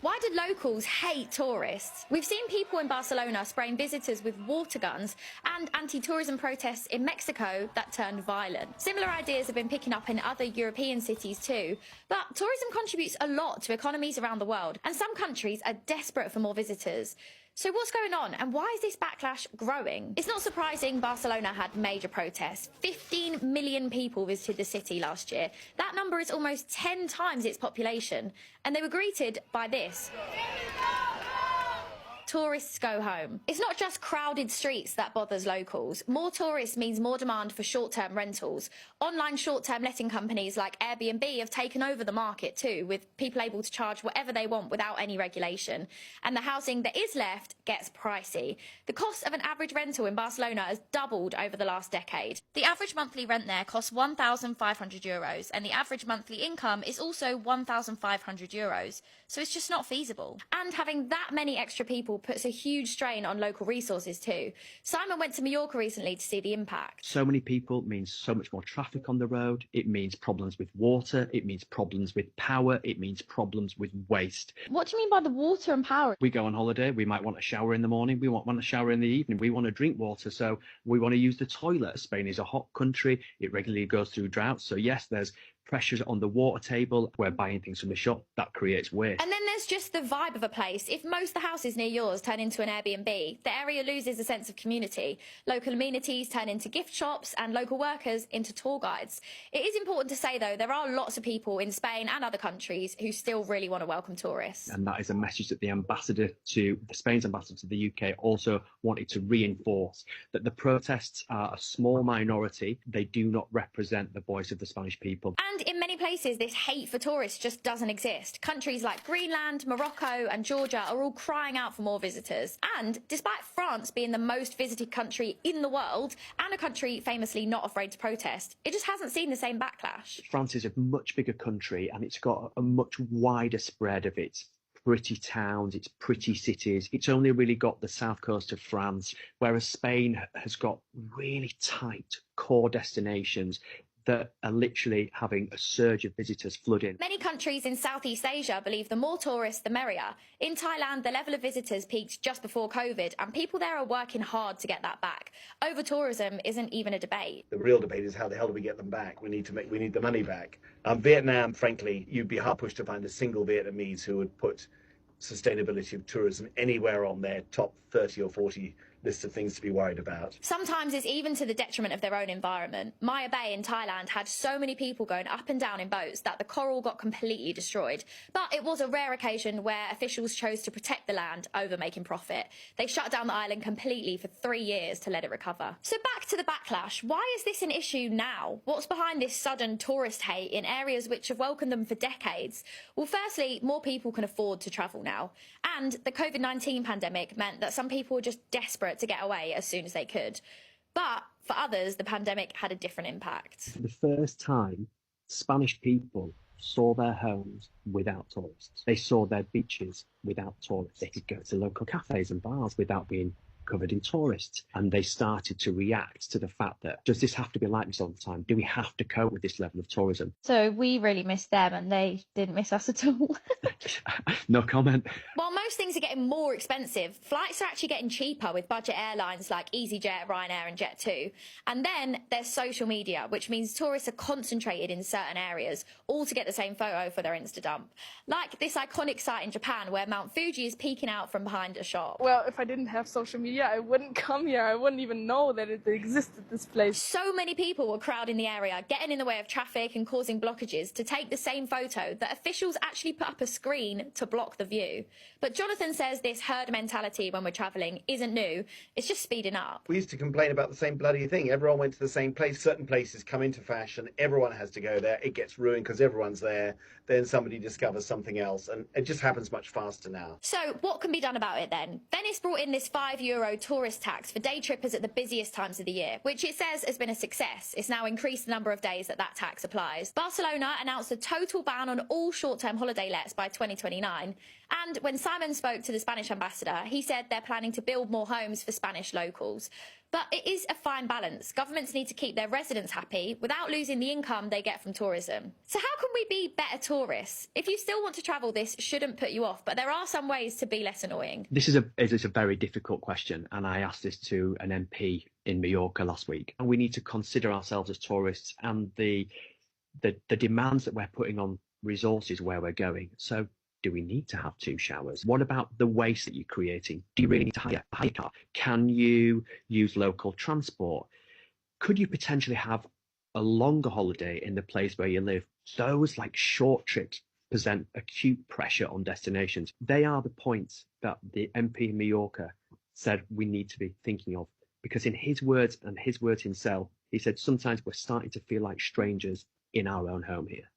Why do locals hate tourists? We've seen people in Barcelona spraying visitors with water guns and anti-tourism protests in Mexico that turned violent. Similar ideas have been picking up in other European cities too. But tourism contributes a lot to economies around the world, and some countries are desperate for more visitors. So what's going on, and why is this backlash growing? It's not surprising Barcelona had major protests. 15 million people visited the city last year. That number is almost 10 times its population. And they were greeted by this. Tourists go home. It's not just crowded streets that bothers locals. More tourists means more demand for short-term rentals. Online short-term letting companies like Airbnb have taken over the market too, with people able to charge whatever they want without any regulation. And the housing that is left gets pricey. The cost of an average rental in Barcelona has doubled over the last decade. The average monthly rent there costs €1,500, and the average monthly income is also €1,500. So it's just not feasible. And having that many extra people puts a huge strain on local resources too. Simon went to Mallorca recently to see the impact. So many people means so much more traffic on the road. It means problems with water. It means problems with power. It means problems with waste. What do you mean by the water and power? We go on holiday. We might want a shower in the morning. We want a shower in the evening. We want to drink water. So we want to use the toilet. Spain is a hot country. It regularly goes through droughts. So yes, there's pressures on the water table. We're buying things from the shop. That creates waste. And then there's just the vibe of a place. If most of the houses near yours turn into an Airbnb, the area loses a sense of community. Local amenities turn into gift shops and local workers into tour guides. It is important to say, though, there are lots of people in Spain and other countries who still really want to welcome tourists. And that is a message that Spain's ambassador to the UK also wanted to reinforce, that the protests are a small minority. They do not represent the voice of the Spanish people. And in many places, this hate for tourists just doesn't exist. Countries like Greenland, Morocco and Georgia are all crying out for more visitors. And despite France being the most visited country in the world, and a country famously not afraid to protest, it just hasn't seen the same backlash. France is a much bigger country, and it's got a much wider spread of its pretty towns, its pretty cities. It's only really got the south coast of France, whereas Spain has got really tight core destinations that are literally having a surge of visitors flood in. Many countries in Southeast Asia believe the more tourists, the merrier. In Thailand, the level of visitors peaked just before COVID, and people there are working hard to get that back. Over-tourism isn't even a debate. The real debate is how the hell do we get them back? We need the money back. Vietnam, frankly, you'd be hard-pushed to find a single Vietnamese who would put sustainability of tourism anywhere on their top 30 or 40 list of things to be worried about. Sometimes it's even to the detriment of their own environment. Maya Bay in Thailand had so many people going up and down in boats that the coral got completely destroyed. But it was a rare occasion where officials chose to protect the land over making profit. They shut down the island completely for 3 years to let it recover. So back to the backlash. Why is this an issue now? What's behind this sudden tourist hate in areas which have welcomed them for decades? Well, firstly, more people can afford to travel now. And the COVID-19 pandemic meant that some people were just desperate to get away as soon as they could. But for others, the pandemic had a different impact. For the first time, Spanish people saw their homes without tourists. They saw their beaches without tourists. They could go to local cafes and bars without being covered in tourists. And they started to react to the fact that, does this have to be like this all the time? Do we have to cope with this level of tourism? So we really missed them and they didn't miss us at all. No comment. While most things are getting more expensive, flights are actually getting cheaper with budget airlines like EasyJet, Ryanair and Jet2. And then there's social media, which means tourists are concentrated in certain areas, all to get the same photo for their Insta dump. Like this iconic site in Japan where Mount Fuji is peeking out from behind a shop. Well, if I didn't have social media, I wouldn't come here. I wouldn't even know that it existed, this place. So many people were crowding the area, getting in the way of traffic and causing blockages to take the same photo that officials actually put up a screen to block the view. But Jonathan says this herd mentality when we're travelling isn't new, it's just speeding up. We used to complain about the same bloody thing. Everyone went to the same place. Certain places come into fashion. Everyone has to go there. It gets ruined because everyone's there. Then somebody discovers something else. And it just happens much faster now. So what can be done about it then? Venice brought in this €5 tourist tax for day trippers at the busiest times of the year, which it says has been a success. It's now increased the number of days that tax applies. Barcelona announced a total ban on all short-term holiday lets by 2029. And when Simon spoke to the Spanish ambassador, he said they're planning to build more homes for Spanish locals. But it is a fine balance. Governments need to keep their residents happy without losing the income they get from tourism. So how can we be better tourists? If you still want to travel, this shouldn't put you off, but there are some ways to be less annoying. This is a very difficult question, and I asked this to an MP in Mallorca last week. And we need to consider ourselves as tourists and the demands that we're putting on resources where we're going. So do we need to have 2 showers? What about the waste that you're creating? Do you really need to hire a car? Can you use local transport? Could you potentially have a longer holiday in the place where you live? Those like short trips present acute pressure on destinations. They are the points that the MP in Mallorca said we need to be thinking of, because in his words and his words himself, he said sometimes we're starting to feel like strangers in our own home here.